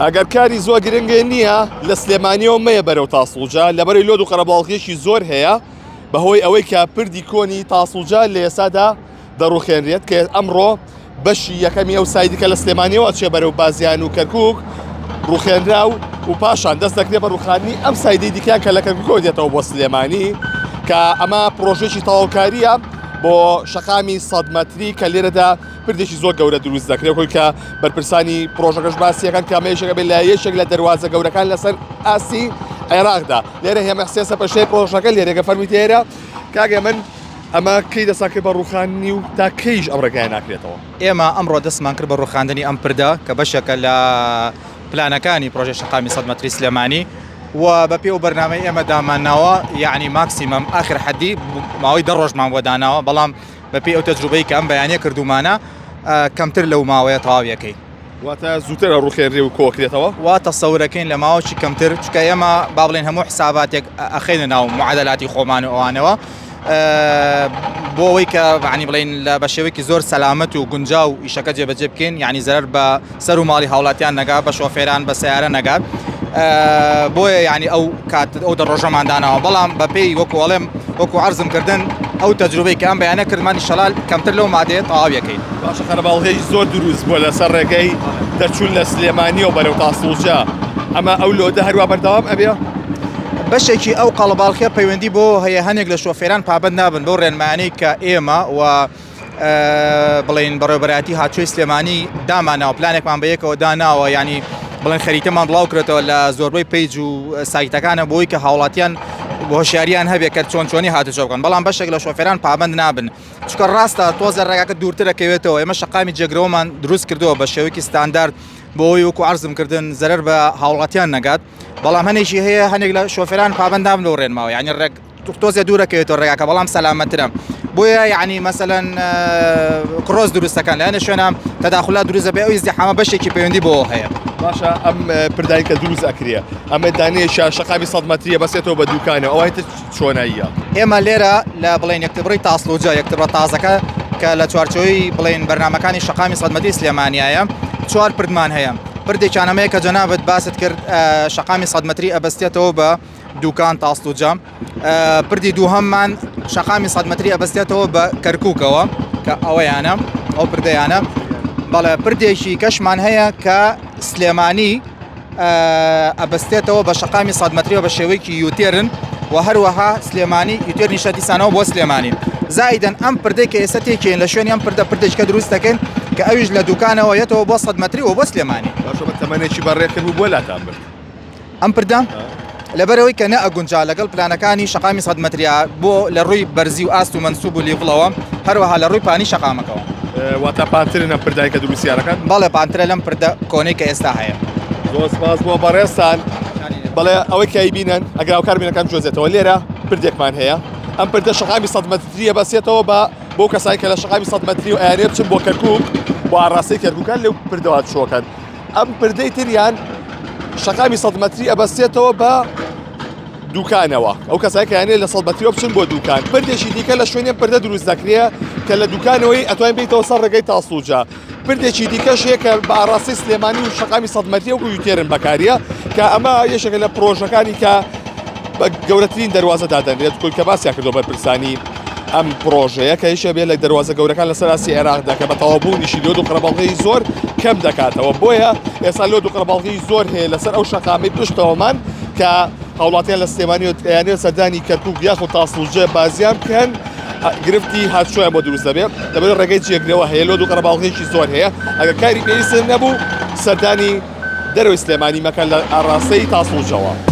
ئەگەر کاری زۆر گرنگی نییە لە سلێمانیەوە مەیە بەرەو تاسوڵجا لەبەری لۆد و قەرەباڵغیشی زۆر هەیە بەهۆی ئەوەی کە پردی کۆنی تاسوڵجا لە ئێسادا دەڕوخێنرێت کە ئەمڕۆ بەشی یەکەمی ئەو سایدیکە لە سلێمانیەوە چێ بەرەو بازیان و کەرکووک ڕوخێنرا و پاشان دەست دەکرێت بە ڕوخاندنی ئەم سایدی دیکە کە لە کەرکووکەوە دێتەوە بۆ سلێمانی کە ئەمە پرۆژێکی تەواوکاریە بۆ شەقامی 100 مەتری کە لێرەدا پردێکی زۆر گەورە دروست دەکرێت خۆی کە بەرپرسانی پرۆژەکەش باسیەکان کامەیەشەکە بێت لە یەشێک لە دەواازە گەورەکان لەسەر ئاسی عێراقدا لێرە هێمە حسێسە پەشەی پرۆژەکە لێرەگە فەرمیتێرە کاگە من ئەمە کەی دەساکرد بە ڕوخاندنی و تا کەیش ئەم ڕێگای ناکرێتەوە ئێمە ئەمڕۆ دەستمان کرد بە ڕوخاندنی ئەم پردە کە بەشێکە لە پلانەکانی پرۆژێ شەقامی 100 مەتری سلێمانی و بە پێ و بەرنامەی ئێمە دامانناوە یعنی ماکسیمەم آخر حەدی ماوەی 10 ڕۆژمان بۆ داناوە بەڵام بە پێی ئەو تەجروبەی کە ئەم بەیانیە کردومانە کەمتر لەو ماوەیە تەواویەکەی واتە زووترە ڕوخێنرێ و کۆکرێتەوە وا تەسەورەکەین لە ماوەی کەمتر چکە ئێمە با بڵێن هەموو حساباتێک ئەخێنە ناو معادلاتی خۆمان و ئەوانەوە بۆ ئەوەی کە عنی بڵین لە بە شێوەیەکی زۆر سەلامەت و گونجاو ئیشەکە جێبەجێ بکەین یعنی زەرەر بە سەر و ماڵی هاوڵاتیان نەگات بە شۆفێران بە سیارە نەگات بۆیە ینی ئەو کات ئەو دەڕۆژەمان داناوە بەڵام بە پێی وەکوڵێم وەکو عەرزم کردن ئەو تەجروبەی کە ئەم بەیانە کردمانی شەڵال کەمتر لەو مادەیە تەواویەکەی باشە قەرەباڵغی زۆر دروست بۆ لەسەر ڕێگەی دەرچوون لە سلێمانی و بەرەو تاسوڵجا ئەمە ئەو لۆدە هەروە بەردەوام ئەبێ بەشێکی ئەو قەڵەباڵغیە پەیوەندی بۆ هەیە هەنێک لە شۆفێران پابەند نابن بۆ ڕێنمایانەی کە ئێمە و بڵین بەڕێوەبەرایەتی هاتووی سلێمانی داماناوە پلانێکمان بەیەکەوە داناوە ینی بڵێن خەریتەمان بڵاو کرێتەوە لە زۆربەی پیج و سایتەکانە بۆی کە هاوڵاتیان بۆ هۆشیاریان هەبێت کە چۆنی هاتوچۆ بکەن بەڵام بەشێک لە شۆفێران پابەند نابن چکە ڕاستە تۆزە ڕێگاکە دوورترەکەوێتەوە ئێمە شەقامی جێگرەوەمان دروست کردەوە بە شێوەیەکی ستاندارد بۆ ئەوی وەکو عەرزم کردن زەرەر بە هاوڵاتیان نەگات بەڵام هەنێکی هەیە هەنێک لە شۆفێران پابەند نابن لەو ڕێنماوە یعنی ڕێک تۆزە دوورەکەوێتەوە ڕێگاکە بەڵام سەلامەترە بۆیە یعنی مەسەلەن کڕۆز دروستەکان لە هەنێ شوێنە تەداخلات دروستە بێ ئەو ئیزدیحامە بەشێکی پەیوەندی بۆ هەیە باشە ئەم پردایی کە دروست ئەکرێ ئەمە دانێشە شەقامی 100 مەتریە بەسێتەوە بە دوکانە ئەوەی چۆناییە ئێمە لێرە لە بڵین یەکتبڕی تاسڵوجا یەکتبڕە تازەکە کە لە چوارچەوەی بڵین بەرنامەکانی شەقامی 100 مەتری سلێمانیایە 4 پردمان هەیە پردێکیانەمەیە کە جەنابەت باست کرد شەقامی 100 مەتری ئەبەستێتەوە بە دوکان تاسڵوجا پردی دووهەممان شەقامی 100 مەتری ئەبەستێتەوە بە کەرکووکەوە کە ئەوەیانە ئەو پردەیانە بەڵێ پردێکی کەشمان هەیە کە سلێمانی ئەبەستێتەوە بە شەقامی 100 مەتریەوە بە شێوەیەکی یوتێرن و هەروەها سلێمانی یوتێر نیشە دیسانەوە بۆ سلێمانی زائیدەن ئەم پردەی کە ئێستا تێکێن لە شوێنی ئەم پردێکەکە دروست دەکەن کە ئەویش لە دوکانەوە یەتەوە بۆ 100 مەتری و بۆ سلێمانی باشە بە تەمەنێکی بەڕێکرد بوو بۆ لاتان برد ئەم پردە لەبەرەوەی کە نەئەگونجا لەگەڵ پلانەکانی شەقامی 100 مەتریا بۆ لە ڕووی بەرزی و ئاست و مەنسوب و لیڤڵەوە هەروەها لە ڕووی پانی شەقامەکەەوە واتە پانترنە پردای کە دروستیارەکان بەڵێ پانترە لەم پردە کۆنەی کە ئێستا هەیە زۆر سپاس بۆ بەڕێستان بەڵێ ئەوەی کەیبینن ئەگەر هاوکاربینەکان جۆزێتەوە لێرە پردێکمان هەیە ئەم پردە شەقامی 100 مەتریە بەسێتەوە بۆ کەسانی کە لە شەقامی 100 مەتری و ئەیانێ بچن بۆ کەرکووک بۆ ئاڕاستەی کەرکووکان لەو پردەوە شۆکەن ئەم پردەی تریان شەقامی 100 مەتری ئەبەستێتەوە بە دوکانەوە ئەو کەسایی کە یانێ لە 100 مەتریەوە بچن بۆ دوکان پردێکی دیکە لە شوێنێ پردە دروست دەکرێ کە لە دوکانەوەی ئەتوانین بێتەوە سەر ڕێگەی تاسوڵجا پردێکی دیکەش هەیە کە بە ئاڕاستی سلێمانی و شەقامی 100 مەتریە و یوتێرن بەکاریە کە ئەمە یەشێکە لە پرۆژەکانی کە بە گەورەترین دەواازە دادەنرێت کول کە باسییان کردو بەرپرسانی ئەم پرۆژەیە کە هیچ بێت لە دەواازە گەورەکان لەسەر ئاسی عێراقدا کە بە تەواوبوونیشی لۆد و قەرەباڵغی زۆر کەم دەکاتەوە بۆیە ئێستا لۆد و قەرەباڵغی زۆر هەیە لەسەر ئەو شەقامی پشتەوەمان کە هاوڵاتیان لە سلێمانی و یانێ سەردانی کەرکووک یاخود تاسوڵجە بازیان بکەن گرفتی هاتشۆیان بۆ دروست دەبێت دەبێت ڕێگەی جێگرەوە هەیە لۆد و قەرەباڵغیشی زۆر هەیە ئەگەر کاری پێویستن نەبوو سەردانی دەرەوەی سلێمانی مەکەن لە ئاڕاستەی تاسوڵجەوە